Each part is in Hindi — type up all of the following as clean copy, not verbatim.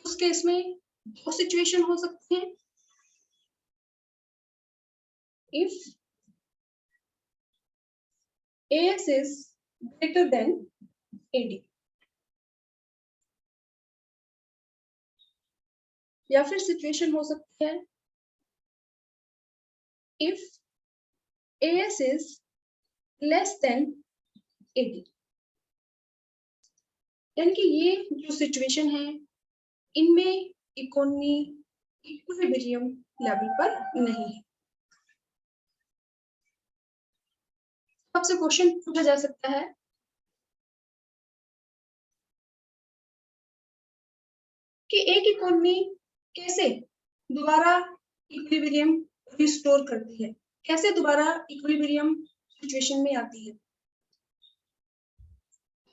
उस केस में दो सिचुएशन हो सकती है। If AS is greater than AD, या फिर सिचुएशन हो सकती है if AS is less than AD। यानी कि ये जो सिचुएशन है इनमें इकोनॉमी इक्विलिब्रियम लेवल पर नहीं है। आपसे क्वेश्चन पूछा जा सकता है कि एक इकोनॉमी कैसे दोबारा इक्विलिब्रियम रिस्टोर करती है, कैसे दोबारा इक्विलिब्रियम सिचुएशन में आती है।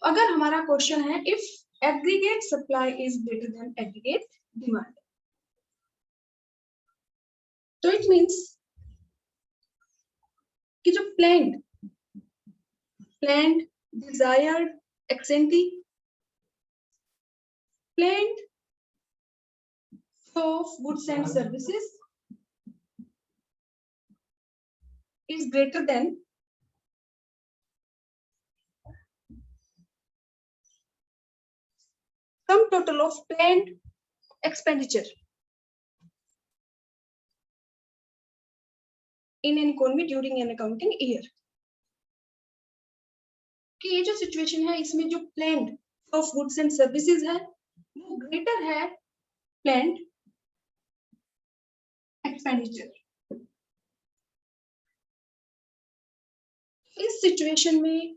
अगर हमारा क्वेश्चन है if aggregate supply is greater than aggregate demand, तो इट मींस कि जो planned desired ex ante planned flow of goods and services is greater than sum total of planned expenditure in an economy during an accounting year। कि ये जो सिचुएशन है इसमें जो planned flow of goods and services है वो ग्रेटर है planned expenditure। इस सिचुएशन में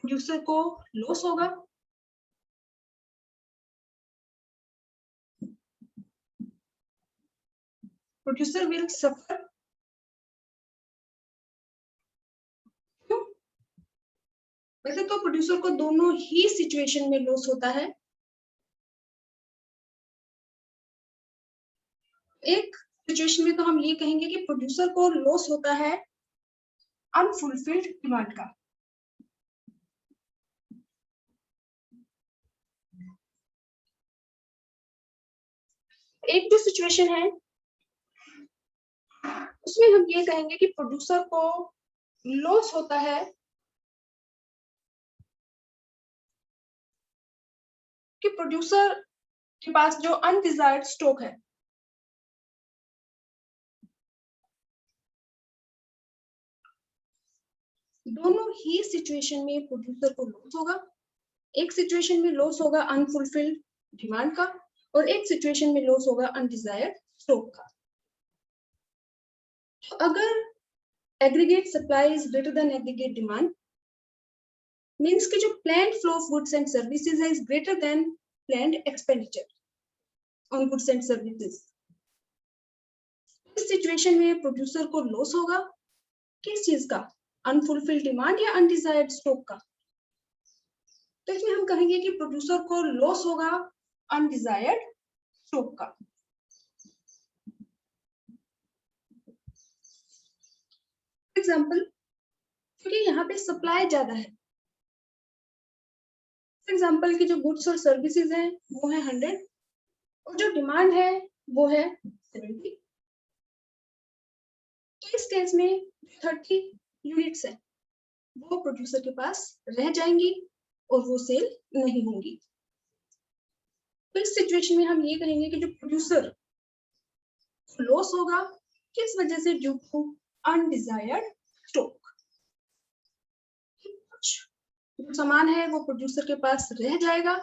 प्रोड्यूसर को लॉस होगा, प्रोड्यूसर विल सफर। क्यों? वैसे तो प्रोड्यूसर को दोनों ही सिचुएशन में लॉस होता है। एक सिचुएशन में तो हम ये कहेंगे कि प्रोड्यूसर को लॉस होता है अनफुलफिल्ड डिमांड का। एक जो सिचुएशन है उसमें हम ये कहेंगे कि प्रोड्यूसर को लॉस होता है कि प्रोड्यूसर के पास जो अनडिजायर्ड स्टॉक है दोनों ही सिचुएशन में प्रोड्यूसर को लॉस होगा। एक सिचुएशन में लॉस होगा अनफुलफिल्ड डिमांड का और एक सिचुएशन में लॉस होगा अनडिजायर्ड स्टॉक का। तो अगर aggregate supply is greater than aggregate demand means कि जो planned flow of goods and services है is greater than planned expenditure on goods and services. इस सिचुएशन में प्रोड्यूसर को लॉस होगा किस चीज का, अनफुलफिल्ड डिमांड या अनडिजायर्ड स्टॉक का। तो इसमें हम कहेंगे कि प्रोड्यूसर को लॉस होगा अनडिजायर्ड स्टॉक का। एग्जाम्पल, क्योंकि यहाँ पे सप्लाई ज्यादा है, फॉर एग्जाम्पल की जो गुड्स और सर्विसेज हैं वो है 100 और जो डिमांड है वो है 70। तो इस केस में 30 यूनिट्स है वो प्रोड्यूसर के पास रह जाएंगी और वो सेल नहीं होंगी। तो इस सिचुएशन में हम ये कहेंगे कि जो प्रोड्यूसर लॉस होगा किस वजह से, ड्यू टू अनडिजायर्ड स्टॉक। जो सामान है वो प्रोड्यूसर के पास रह जाएगा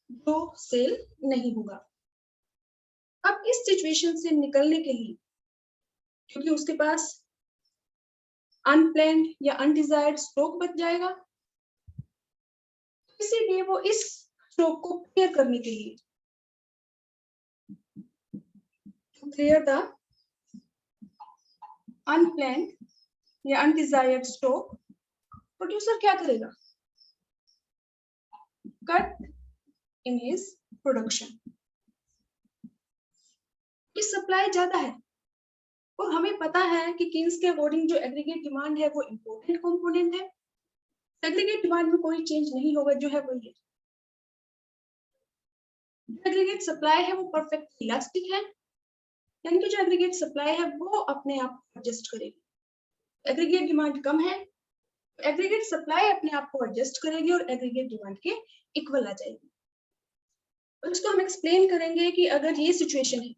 जो सेल नहीं होगा। अब इस सिचुएशन से निकलने के लिए क्योंकि उसके पास अनप्लैन्ड या अनडिजायर्ड स्टॉक बच जाएगा, इसीलिए वो इस स्टॉक को क्लियर करने के लिए क्लियर द अनप्लैन्ड या अनडिजायर्ड स्टॉक, प्रोड्यूसर क्या करेगा, कट इन हिज प्रोडक्शन। की सप्लाई ज्यादा है और हमें पता है कि कीन्स के अकॉर्डिंग जो एग्रीगेट डिमांड है वो इम्पोर्टेंट कंपोनेंट है। एग्रीगेट डिमांड में कोई चेंज नहीं होगा, जो है वही है। जो एग्रीगेट सप्लाई है वो परफेक्ट इलास्टिक है, यानी कि जो एग्रीगेट सप्लाई है वो अपने आप को एडजस्ट करेगी। एग्रीगेट डिमांड कम है, एग्रीगेट सप्लाई अपने आप को एडजस्ट करेगी और एग्रीगेट डिमांड के इक्वल आ जाएगी। और इसको हम एक्सप्लेन करेंगे कि अगर ये सिचुएशन है,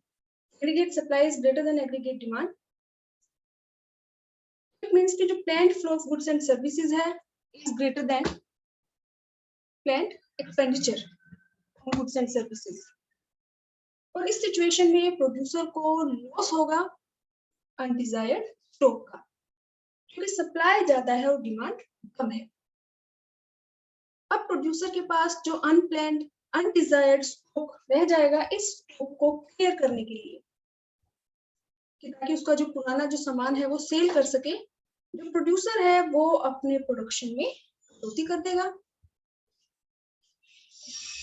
aggregate supply is greater than aggregate demand, it means कि जो planned flow of goods and services है is greater than planned expenditure on goods and services. और इस सिचुएशन में प्रोड्यूसर को लॉस होगा अनडिजायर्ड स्टॉक का, क्योंकि सप्लाई ज्यादा है और डिमांड कम है। अब प्रोड्यूसर के पास जो अनप्लान्ड अनडिजायर्ड स्टॉक रह जाएगा, इस स्टॉक को क्लियर करने के लिए, कि ताकि उसका जो पुराना जो सामान है वो सेल कर सके, जो प्रोड्यूसर है वो अपने प्रोडक्शन में कटौती कर देगा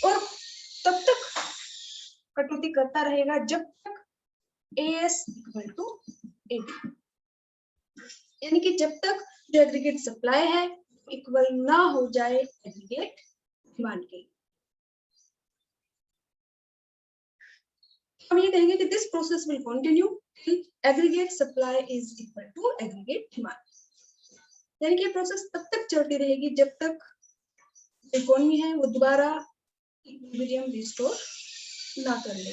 और तब तक कटौती करता रहेगा जब तक AS इक्वल टू AD, यानी कि जब तक जो एग्रीगेट सप्लाई है इक्वल ना हो जाए एग्रीगेट डिमांड के। हम ये कहेंगे कि this process will continue till aggregate supply is equal to aggregate demand, यानी कि ये प्रोसेस तब तक चलती रहेगी जब तक इकोनॉमी है वो दोबारा इक्विलिब्रियम रिस्टोर ना कर ले।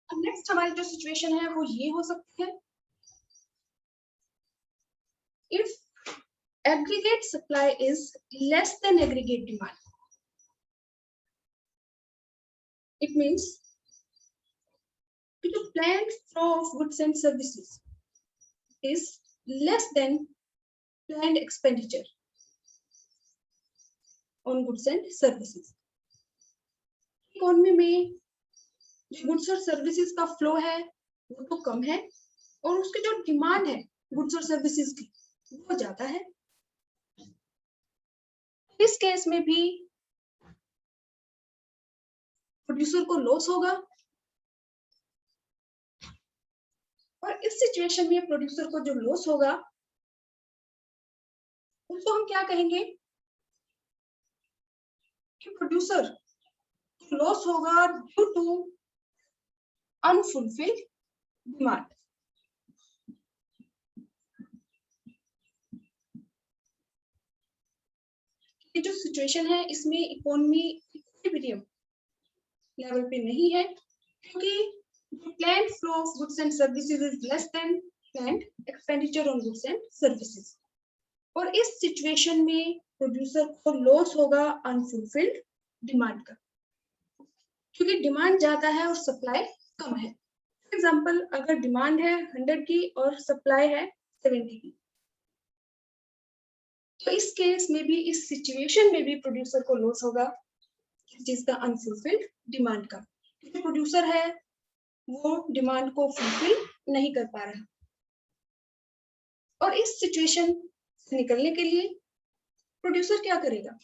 अब नेक्स्ट हमारी जो सिचुएशन है वो ये हो सकती है, if aggregate supply is less than aggregate demand, it means the planned flow of goods and services is less than planned expenditure on goods and services। Economy में जो गुड्स और सर्विसेज का फ्लो है वो तो कम है और उसकी जो डिमांड है गुड्स और सर्विसेज की वो ज्यादा है। इस केस में भी प्रोड्यूसर को लॉस होगा और इस सिचुएशन में प्रोड्यूसर को जो लॉस होगा उसको हम क्या कहेंगे कि प्रोड्यूसर लॉस होगा ड्यू टू अनफुलफिल्ड डिमांड। ये जो सिचुएशन है इसमें इकोनॉमी इक्विलिब्रियम लेवल पे नहीं है, क्योंकि planned flow of goods and services is less than planned expenditure on goods and services। और इस सिचुएशन में प्रोड्यूसर को लॉस होगा अनफुलफिल्ड डिमांड का, क्योंकि डिमांड ज्यादा है और सप्लाई कम है। फॉर एग्जांपल, अगर डिमांड है 100 की और सप्लाई है 70 की, तो इस केस में भी, इस सिचुएशन में भी प्रोड्यूसर को लॉस होगा किस चीज का, अनफुलफिल्ड डिमांड का, क्योंकि प्रोड्यूसर है वो डिमांड को फुलफिल नहीं कर पा रहा। और इस सिचुएशन से निकलने के लिए प्रोड्यूसर क्या करेगा,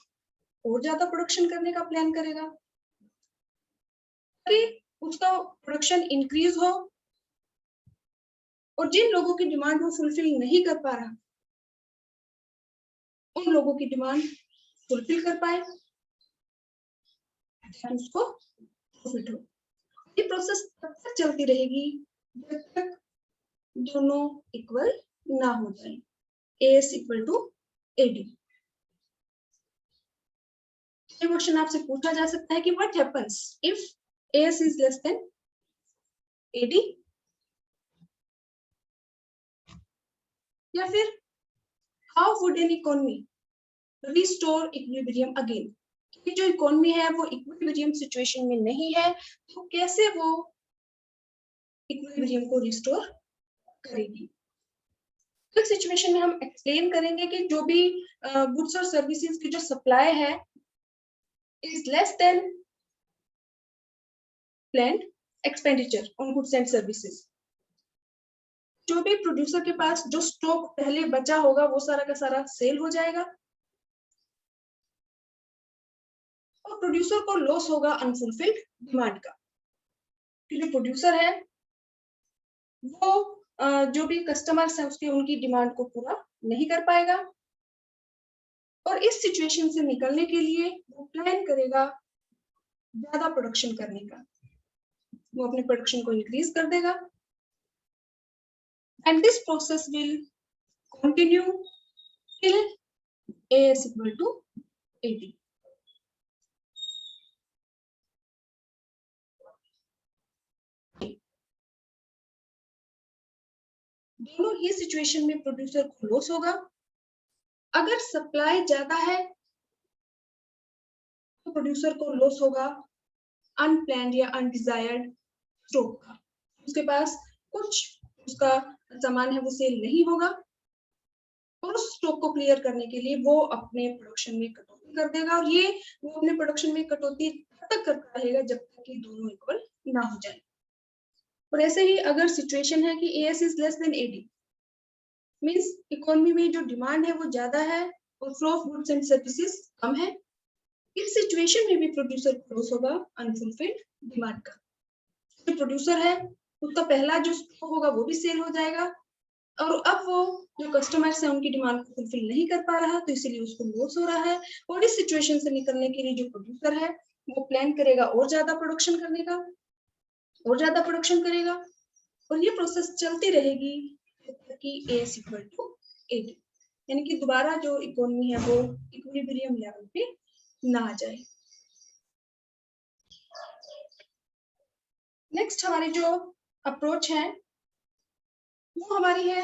और ज्यादा प्रोडक्शन करने का प्लान करेगा कि उसका प्रोडक्शन इंक्रीज हो और जिन लोगों की डिमांड वो फुलफिल नहीं कर पा रहा उन लोगों की डिमांड फुलफिल कर पाए, उसको प्रॉफिट हो। ये प्रोसेस तब तक चलती रहेगी जब तक दोनों इक्वल ना हो जाए, AS इक्वल टू AD। ये क्वेश्चन आपसे पूछा जा सकता है कि what happens if AS is less then AD, या फिर how would an economy restore equilibrium again. कि जो इकोनॉमी है वो इक्विलिब्रियम सिचुएशन में नहीं है, तो कैसे वो इक्विलिब्रियम को रिस्टोर करेगी। तो इस सिचुएशन में हम एक्सप्लेन करेंगे कि जो भी गुड्स और सर्विसेज की जो सप्लाई है is less then planned expenditure on goods and services. जो भी प्रोड्यूसर के पास जो स्टॉक पहले बचा होगा वो सारा का सारा सेल हो जाएगा और प्रोड्यूसर को लॉस होगा अनफुलफिल्ड डिमांड का, कि जो प्रोड्यूसर है वो जो भी कस्टमर्स है उसके उनकी डिमांड को पूरा नहीं कर पाएगा और इस सिचुएशन से निकलने के लिए वो प्लान करेगा ज्यादा प्रोडक्शन करने का, वो अपने प्रोडक्शन को इंक्रीज कर देगा and this process will continue till AS equal to 80। दोनों ही सिचुएशन में प्रोड्यूसर को लॉस होगा। अगर सप्लाई ज्यादा है तो प्रोड्यूसर को लॉस होगा अनप्लान्ड या अनडिजायर्ड स्टॉक का, उसके पास कुछ उसका सामान है वो सेल नहीं होगा और उस स्टॉक को क्लियर करने के लिए वो अपने प्रोडक्शन में कटौती कर देगा और ये वो अपने प्रोडक्शन में कटौती तब तक करता रहेगा जब तक कि दोनों इक्वल ना हो जाए। और ऐसे ही अगर सिचुएशन है कि AS is less than 80 means economy में जो डिमांड है वो ज्यादा है और flow of goods and services कम है, इस सिचुएशन में भी प्रोड्यूसर को लॉस होगा अनफुलफिल्ड डिमांड का। जो प्रोड्यूसर है उसका पहला जो स्टॉक होगा वो भी सेल हो जाएगा और अब वो जो कस्टमर्स है उनकी डिमांड को फुलफिल नहीं कर पा रहा तो इसीलिए उसको लॉस हो रहा है। और इस सिचुएशन से निकलने के लिए जो प्रोड्यूसर है वो प्लान करेगा और ज्यादा प्रोडक्शन करने का, और ज्यादा प्रोडक्शन करेगा और ये प्रोसेस चलती रहेगी कि AS इक्वल टू 80, यानी कि दोबारा जो इकोनॉमी है वो इक्विलिब्रियम लेवल पे ना आ जाए। नेक्स्ट हमारी जो अप्रोच है वो हमारी है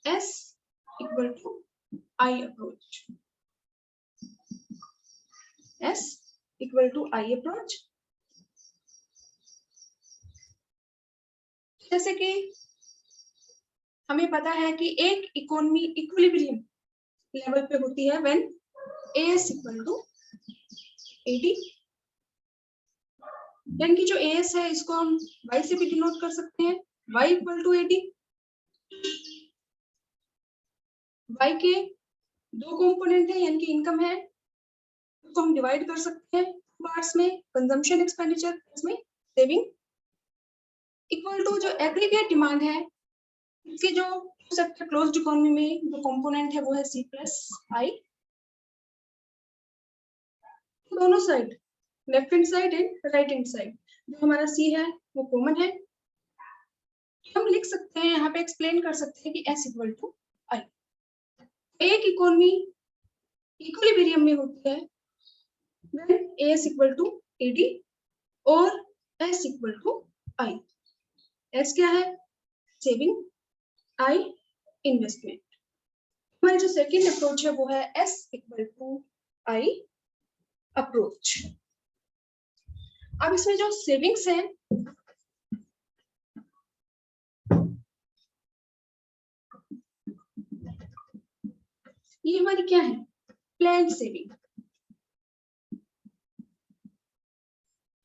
S equal to I approach. S equal to I approach, जैसे कि हमें पता है कि एक इकोनॉमी इक्विलिब्रियम लेवल पे होती है व्हेन AS इक्वल टू 80, यानी कि जो AS है इसको हम Y से भी डिनोट कर सकते हैं, Y इक्वल टू 80। Y के दो कंपोनेंट है यानी कि इनकम है, उसको हम डिवाइड कर सकते हैं पार्ट्स में, कंजम्पशन एक्सपेंडिचर इसमें सेविंग, इक्वल टू जो एग्रीगेट डिमांड है इसकी जो सेक्टर क्लोज्ड इकोनॉमी में जो कंपोनेंट है वो है C प्लस I। दोनों side left hand side and right hand side जो हमारा C है वो कॉमन है, हम लिख सकते हैं यहाँ पे एक्सप्लेन कर सकते हैं कि S इक्वल टू I। एक इकोनॉमी इक्विलिब्रियम में होती है when AS इक्वल टू 80 और S equal to I। S क्या है? Saving, I investment. हमारी जो सेकेंड अप्रोच है वो है S equal to I approach. अब इसमें जो सेविंग्स है ये हमारी क्या है? Plan saving.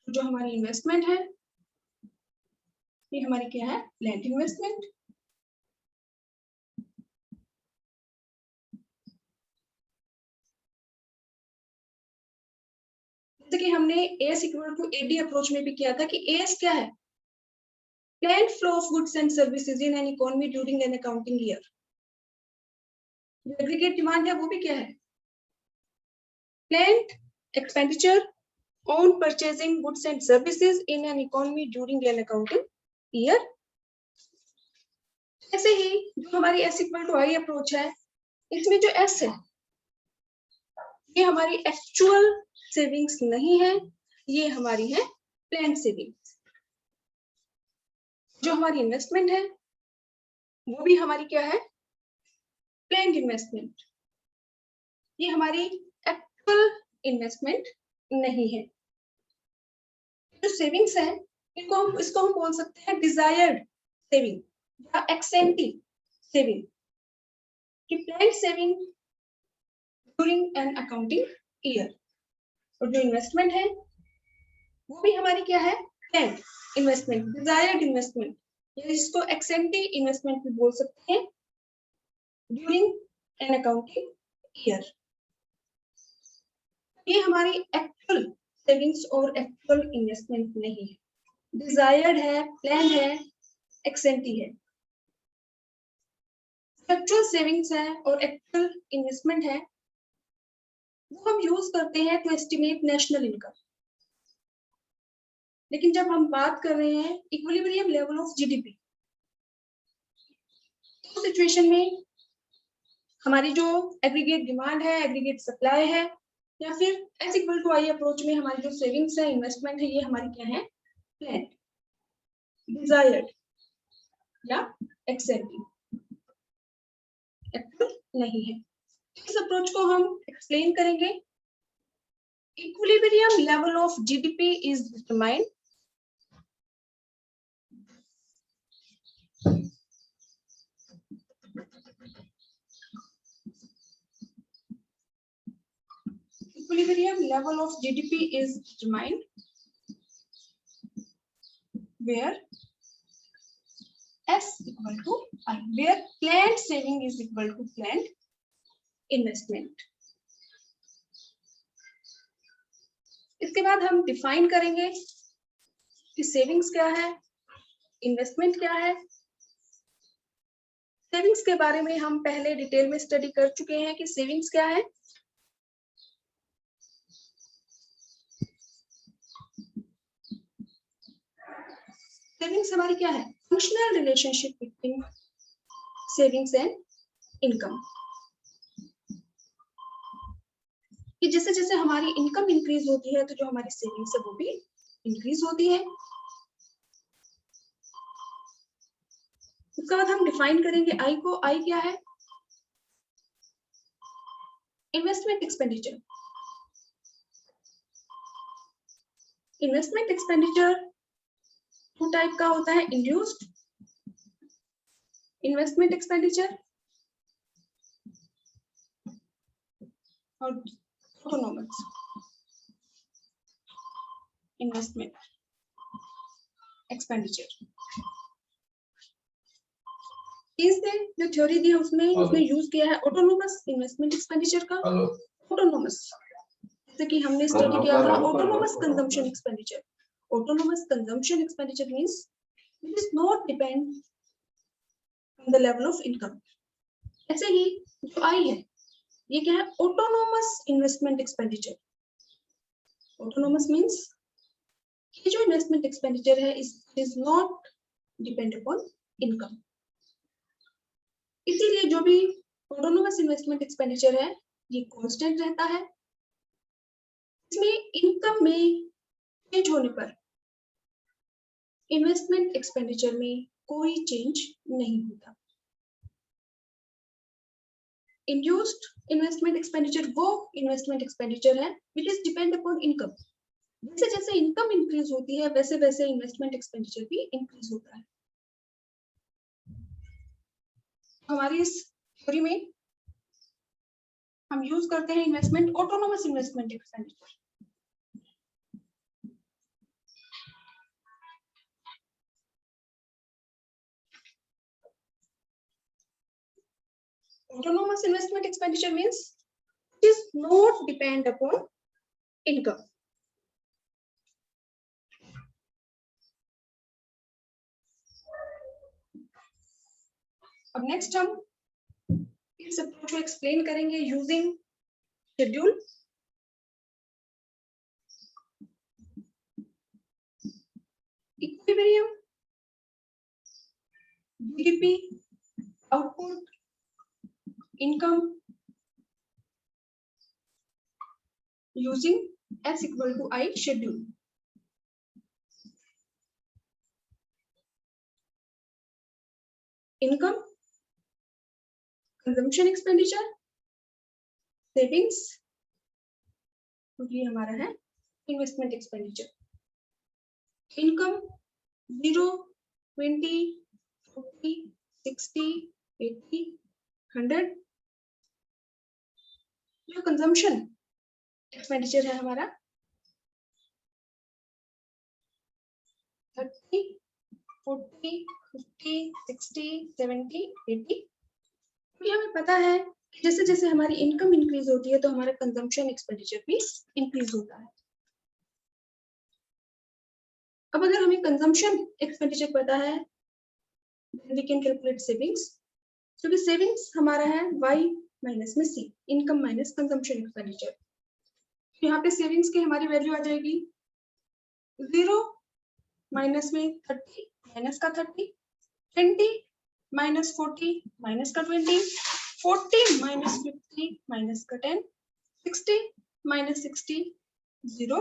जो हमारी इन्वेस्टमेंट है ये हमारी क्या है? Plan investment. जैसे कि हमने AS equal to AD approach में भी किया था कि AS क्या है? Plan flow of goods and services in an economy during an accounting year. जो एग्रीगेट डिमांड है वो भी क्या है? Plan expenditure on purchasing goods and services in an economy during an accounting year। ऐसे ही जो हमारी S equal to I approach है इसमें जो S है ये हमारी एक्चुअल सेविंग्स नहीं है, ये हमारी है प्लान सेविंग्स। जो हमारी इन्वेस्टमेंट है वो भी हमारी क्या है? Plan investment. ये हमारी एक्चुअल इन्वेस्टमेंट नहीं है। जो सेविंग्स है इसको हम बोल सकते हैं डिजायर्ड सेविंग या एक्सेंटी सेविंग, कि plan saving during an accounting year. और जो इन्वेस्टमेंट है वो भी हमारी क्या है? प्लान इन्वेस्टमेंट, डिजायर्ड इन्वेस्टमेंट, या जिसको एक्सेंटी इन्वेस्टमेंट भी बोल सकते हैं ड्यूरिंग एन अकाउंटिंग ईयर। ये हमारी एक्चुअल सेविंग्स और एक्चुअल इन्वेस्टमेंट नहीं है, डिजायर्ड है, प्लान है, एक्सेंटी है। एक्चुअल सेविंग्स है और एक्चुअल इन्वेस्टमेंट है वो हम यूज करते हैं टू एस्टिमेट नेशनल इनकम। लेकिन जब हम बात कर रहे हैं इक्विलिब्रियम लेवल ऑफ जीडीपी, तो सिचुएशन में हमारी जो एग्रीगेट डिमांड है, एग्रीगेट सप्लाई है, या फिर S equal to I approach में हमारी जो सेविंग्स है, इन्वेस्टमेंट है, ये हमारी क्या है, प्लान्ड, डिजायर्ड या एक्सेप्टेड, एक्चुअल नहीं है। इस अप्रोच को हम एक्सप्लेन करेंगे। Equilibrium level of GDP is determined equilibrium level of GDP is determined where S equal to I, where planned saving is equal to planned investment. इसके बाद हम डिफाइन करेंगे कि सेविंग्स क्या है, इन्वेस्टमेंट क्या है। सेविंग्स के बारे में हम पहले डिटेल में स्टडी कर चुके हैं कि सेविंग्स क्या है। सेविंग्स हमारी क्या है, functional relationship between savings and income. कि जैसे जैसे हमारी इनकम इंक्रीज होती है तो जो हमारी सेविंग्स है वो भी इंक्रीज होती है। उसके बाद हम डिफाइन करेंगे आई को। आई क्या है, investment expenditure. Investment expenditure two type का होता है, इंड्यूस्ड इन्वेस्टमेंट एक्सपेंडिचर और ऑटोनोमस इन्वेस्टमेंट एक्सपेंडिचर। इसने जो थ्योरी दी उसमें यूज किया है ऑटोनोमस इन्वेस्टमेंट एक्सपेंडिचर का। ऑटोनोमस जैसे कि हमने स्टडी किया था autonomous consumption expenditure. Autonomous consumption expenditure means it is not depend on the level of income. ऐसे ही जो आई है ये क्या है, autonomous investment expenditure. Autonomous means ये जो इन्वेस्टमेंट एक्सपेंडिचर है is not depend upon income. इसीलिए जो भी ऑटोनोमस इन्वेस्टमेंट एक्सपेंडिचर है ये कांस्टेंट रहता है। इसमें इनकम में चेंज होने पर इन्वेस्टमेंट एक्सपेंडिचर में कोई चेंज नहीं होता। इंड्यूस्ड इन्वेस्टमेंट एक्सपेंडिचर वो इन्वेस्टमेंट एक्सपेंडिचर है which is depend upon income. जैसे जैसे इनकम इंक्रीज होती है वैसे वैसे इन्वेस्टमेंट एक्सपेंडिचर भी इंक्रीज होता है। हमारी इस थ्योरी में हम यूज करते हैं investment autonomous investment expenditure. Autonomous investment expenditure means it is not depend upon income. अब नेक्स्ट हम इस अप्रोच को एक्सप्लेन करेंगे using schedule. Equilibrium, GDP, output, income using S equal to I schedule. Income, consumption expenditure, savings, ये हमारा है इन्वेस्टमेंट एक्सपेंडिचर। इनकम 0, 20, 40, 60, 80, 100। जो कंजम्पशन एक्सपेंडिचर है हमारा 30, 40, 50, 60, 70, 80। तो हमें पता है कि जैसे जैसे हमारी इनकम इंक्रीज होती है तो हमारा कंजम्पशन एक्सपेंडिचर भी इंक्रीज होता है। अब अगर हमें कंजम्पशन एक्सपेंडिचर पता है वी कैन कैलकुलेट सेविंग्स। क्योंकि सेविंग्स हमारा है y माइनस में c, income minus consumption expenditure. यहाँ पे सेविंग्स की हमारी वैल्यू आ जाएगी 0 माइनस में 30 माइनस का 30, 20 माइनस 40 माइनस का 20, 40 माइनस 50 माइनस का 10, 60 माइनस 60 0,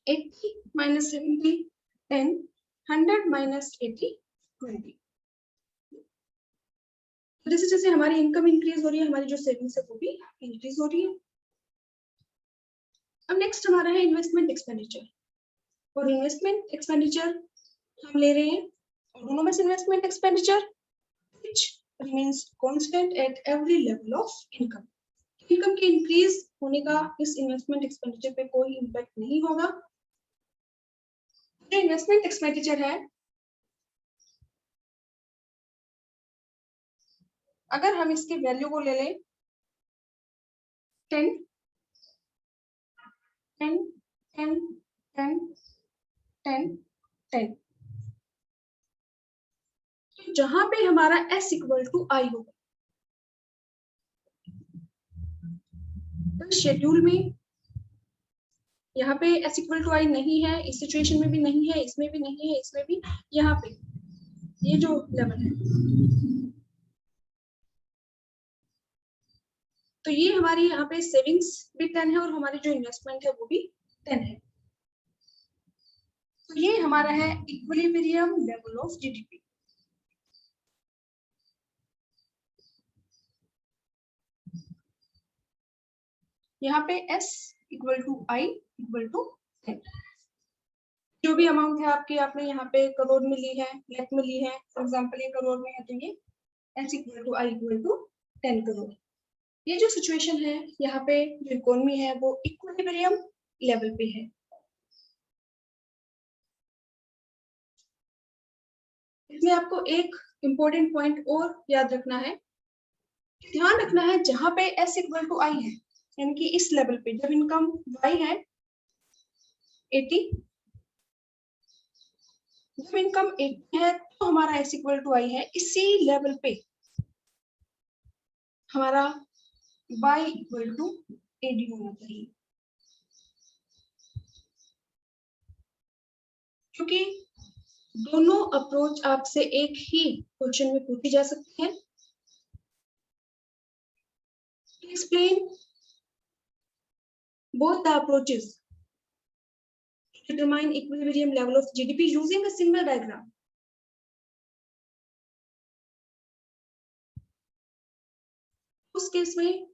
80 माइनस 70 10, 100 माइनस 80 20। जैसे जैसे हमारी इनकम इंक्रीज हो रही है, हमारी जो सेविंग्स है वो भी इंक्रीज हो रही है। अब नेक्स्ट हमारा है इन्वेस्टमेंट एक्सपेंडिचर। और इन्वेस्टमेंट एक्सपेंडिचर हम ले रहे हैं autonomous investment expenditure which remains constant at every level of income। Income के इंक्रीज होने का इस इन्वेस्टमेंट एक्सपेंडिचर पे कोई इम्पैक्ट नहीं होगा। जो इन्वेस्टमेंट एक्सपेंडिचर है, अगर हम इसकी वैल्यू को ले लें 10 10 10 10 10 10, तो जहां पे हमारा S इक्वल टू आई होगा, तो शेड्यूल में यहाँ पे S इक्वल टू आई नहीं है, इस सिचुएशन में भी नहीं है, इसमें भी नहीं है, इसमें भी, यहाँ पे ये जो लेवल है, तो ये हमारी यहाँ पे सेविंग्स भी 10 है और हमारी जो इन्वेस्टमेंट है वो भी 10 है। तो ये हमारा है इक्विलिब्रियम लेवल ऑफ जीडीपी। यहाँ पे S equal to I equal to 10। जो भी अमाउंट है आपकी, आपने यहाँ पे करोड़ में ली है, लाख में ली है, फॉर एग्जांपल ये करोड़ में है, तो ये S equal to I equal to 10 crore. ये जो सिचुएशन है, यहाँ पे जो इकोनॉमी है वो इक्विलिब्रियम लेवल पे है। इसमें आपको एक इम्पोर्टेंट पॉइंट और याद रखना है, ध्यान रखना है, जहां पे S इक्वल टू आई है, यानी कि इस लेवल पे जब इनकम Y है 80, जब इनकम 80 है तो हमारा S इक्वल टू आई है, इसी लेवल पे हमारा Y इक्वल टू AD होना चाहिए। क्योंकि दोनों अप्रोच आपसे एक ही क्वेश्चन में पूछी जा सकती है। Explain both the approaches to determine equilibrium level of GDP using a single diagram। उस केस में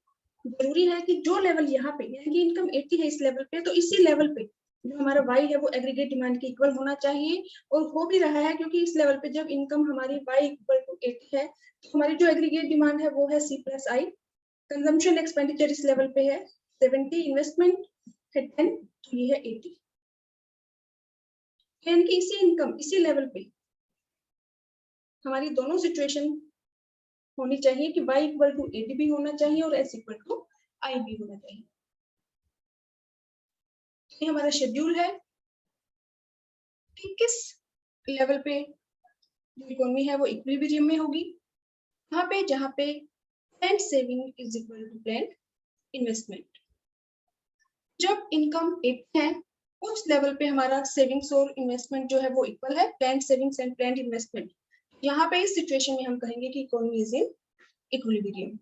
जरूरी है कि जो लेवल यहाँ पे, यानी कि इनकम 80 है इस लेवल पे, तो इसी लेवल पे जो हमारा Y है वो एग्रीगेट डिमांड के इक्वल होना चाहिए, और हो भी रहा है, क्योंकि इस लेवल पे जब इनकम हमारी Y इक्वल टू 80 है तो हमारी जो एग्रीगेट डिमांड है वो है C प्लस आई। कंजम्पशन एक्सपेंडिचर इस लेवल पे है 70, इन्वेस्टमेंट है 10, तो ये है 80। यानी कि इसी इनकम इसी लेवल पे हमारी दोनों सिचुएशन होनी चाहिए कि Y इक्वल टू 80 भी होना चाहिए और S इक्वल टू आई भी होना चाहिए। ये हमारा शेड्यूल है कि किस लेवल पे जो इकोनॉमी है वो इक्विलिब्रियम में होगी, वहां पे जहां पे planned saving is equal to planned investment. जब इनकम 80 है उस लेवल पे हमारा सेविंग्स और इन्वेस्टमेंट जो है वो इक्वल है, planned savings and planned investment. यहाँ पे इस सिचुएशन में हम कहेंगे कि इकोनॉमी इज इन इक्विलिब्रियम।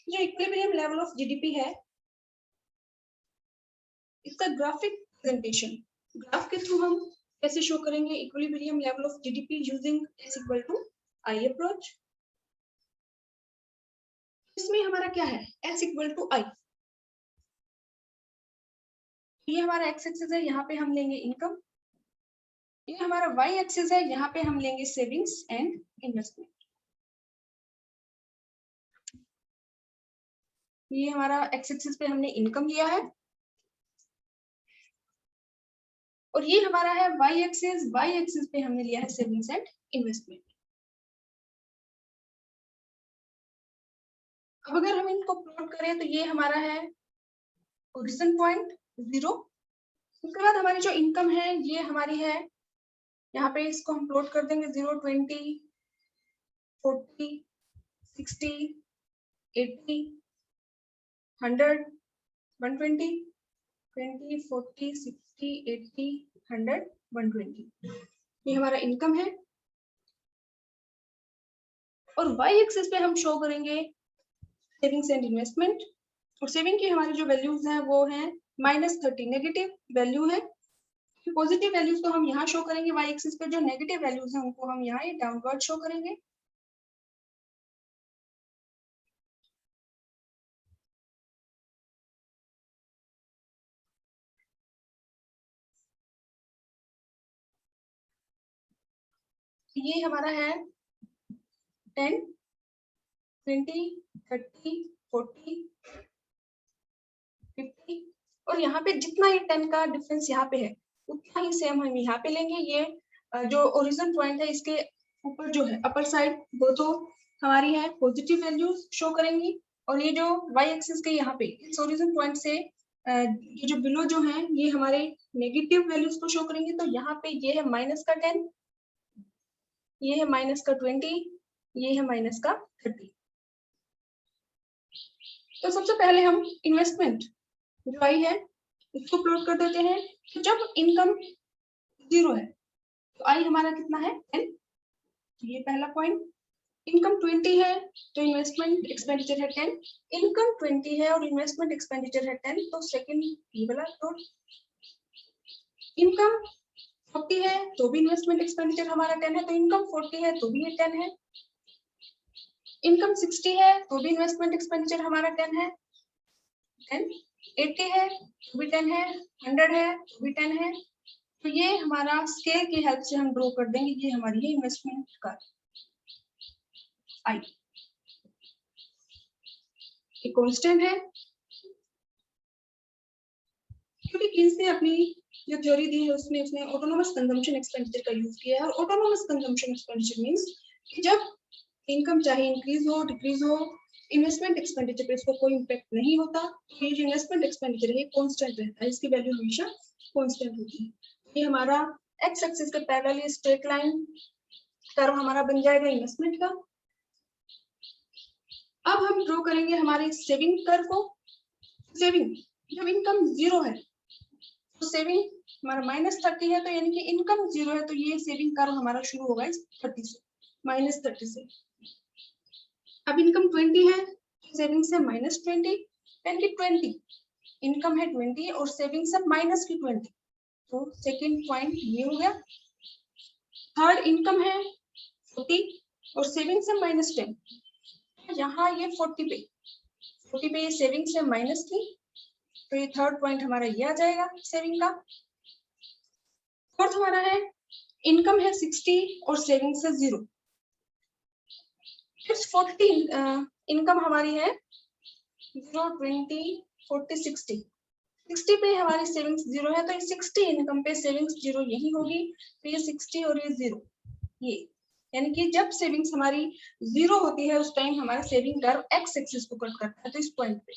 जो इक्विलिब्रियम लेवल ऑफ जीडीपी है, इसका ग्राफिक प्रेजेंटेशन, ग्राफ के थ्रू हम कैसे शो करेंगे equilibrium level of GDP using S equal to I approach. इसमें हमारा क्या है, S इक्वल टू आई, ये हमारा एक्स एक्सिस है, यहाँ पे हम लेंगे इनकम, ये हमारा वाई एक्सिस है, यहाँ पे हम लेंगे सेविंग्स एंड इन्वेस्टमेंट। ये हमारा एक्स एक्सिस पे हमने इनकम लिया है, और ये हमारा है वाई एक्सिस पे हमने लिया है सेविंग्स एंड इन्वेस्टमेंट। अब अगर हम इनको प्लॉट करें तो ये हमारा है ओरिजिन पॉइंट, 0। उसके बाद हमारी जो इनकम है ये हमारी है, यहाँ पे इसको हम प्लॉट कर देंगे 0, 20, 40, 60, 80, 100, 120, 20, 40, 60, 80, 100, 120, ये हमारा इनकम है। और वाई एक्सिस पे हम शो करेंगे सेविंग्स एंड इन्वेस्टमेंट, और सेविंग की हमारी जो वैल्यूज हैं वो हैं -30, नेगेटिव वैल्यू है। पॉजिटिव वैल्यूज को हम यहाँ शो करेंगे वाई एक्सिस पे, जो नेगेटिव वैल्यूज हैं उनको हम यहाँ डाउनवर्ड शो करेंगे। ये हमारा है 10, 20, 30, 40, 50, और यहाँ पे जितना ये 10 का डिफरेंस यहाँ पे है उतना ही सेम हम यहाँ पे लेंगे। ये जो ओरिजिन पॉइंट है इसके ऊपर जो है अपर साइड वो तो हमारी है पॉजिटिव वैल्यूज शो करेंगी, और ये जो वाई एक्सिस के यहाँ पे इस ओरिजिन पॉइंट से ये जो बिलो जो है ये हमारे नेगेटिव वैल्यूज को शो करेंगे। तो यहाँ पे ये है -10, ये है -20, ये है -30। तो सबसे पहले हम इन्वेस्टमेंट जो आई है इसको प्लॉट कर देते हैं। तो जब इनकम 0 है तो आई हमारा कितना है 10, ये पहला पॉइंट। इनकम 20 है तो इन्वेस्टमेंट एक्सपेंडिचर है 10, इनकम 20 है और इन्वेस्टमेंट एक्सपेंडिचर है 10, तो सेकंड ये वाला प्लॉट। इनकम 40 है तो भी इन्वेस्टमेंट एक्सपेंडिचर हमारा 10 है, तो इनकम 40 है तो भी ये 10 है। इनकम 60 है तो भी इन्वेस्टमेंट एक्सपेंडिचर हमारा 10 है, 10, 80 है तो भी 10 है, 100 है तो भी 10 है। तो ये हमारा स्केल की हेल्प से हम ड्रॉ कर देंगे, ये हमारी है इन्वेस्टमेंट का आई, ये कांस्टेंट है क्योंकि किन्स ने अपनी जो थ्योरी दी है उसमें उसने ऑटोनोमस कंजम्पशन एक्सपेंडिचर का यूज किया है। और ऑटोनोमस कंजम्पशन एक्सपेंडिचर मींस कि जब इनकम चाहे इंक्रीज हो डिक्रीज हो, इन्वेस्टमेंट एक्सपेंडिचर पे इसको कोई इम्पैक्ट नहीं होता। ये जो इन्वेस्टमेंट एक्सपेंडिचर है कांस्टेंट रहता है, इसकी वैल्यू हमेशा कांस्टेंट होती है। ये हमारा एक्स एक्सिस के पैरेलल स्ट्रेट लाइन कर्व हमारा बन जाएगा इन्वेस्टमेंट का। अब हम ड्रॉ करेंगे हमारे सेविंग कर्व को। सेविंग जब इनकम 0 है तो सेविंग हमारा -30 है, तो यानी कि इनकम 0 है तो ये सेविंग कर्व हमारा शुरू होगा इस 30 से, -30 से। अब इनकम 20 है, सेविंग से -20, यानी कि 20 इनकम है 20 और सेविंग से -20, तो सेकंड पॉइंट ये हो गया। थर्ड इनकम है 40 और सेविंग से -10, यहाँ ये 40 पे ये सेविंग से माइनस की, तो ये थर्ड पॉइंट हमारा ये आ जाएगा सेविंग का। फोर्थ हमारा है इनकम है 60 और सेविंग से 0, 40 इनकम हमारी है 0, 20, 40, 60, 60 पे हमारी सेविंग्स 0 है, तो ये 60 इनकम पे सेविंग्स 0 यही होगी, तो ये 60 और ये 0, ये यानी कि जब सेविंग्स हमारी 0 होती है उस टाइम हमारा सेविंग कर्व एक्स एक्सिस को कट करता है, तो इस पॉइंट पे।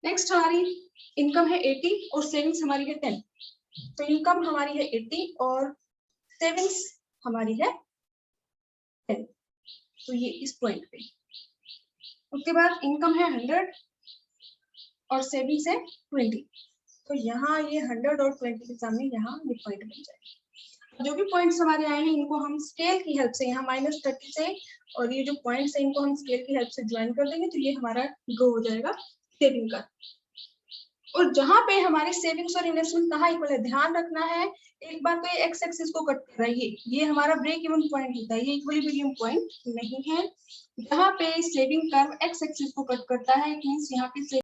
नेक्स्ट हमारी इनकम है 80 और सेविंग्स हमारी है 10, तो इनकम हमारी है 80 और सेविंग्स हमारी है 10, तो ये इस पॉइंट पे। उसके बाद इनकम है 100 और सेविंग्स है 20, तो यहाँ ये 100 और 20 के सामने यहाँ ये पॉइंट बन जाएगा। जो भी पॉइंट्स हमारे आए हैं इनको हम स्केल की हेल्प से यहाँ -30 से, और ये जो पॉइंट्स है इनको हम स्केल की हेल्प से ज्वाइन कर देंगे, तो ये हमारा गो हो जाएगा सेविंग का। और जहां पे हमारी सेविंग्स और इन्वेस्टमेंट कहाँ इक्वल है ध्यान रखना है। एक बार तो ये एक्स एक्सिस को कट कर रहा है, ये हमारा ब्रेक इवन पॉइंट होता है, ये इक्विलिब्रियम पॉइंट नहीं है। जहां पे सेविंग कर्व एक्स एक्सिस को कट करता है, मींस यहाँ पे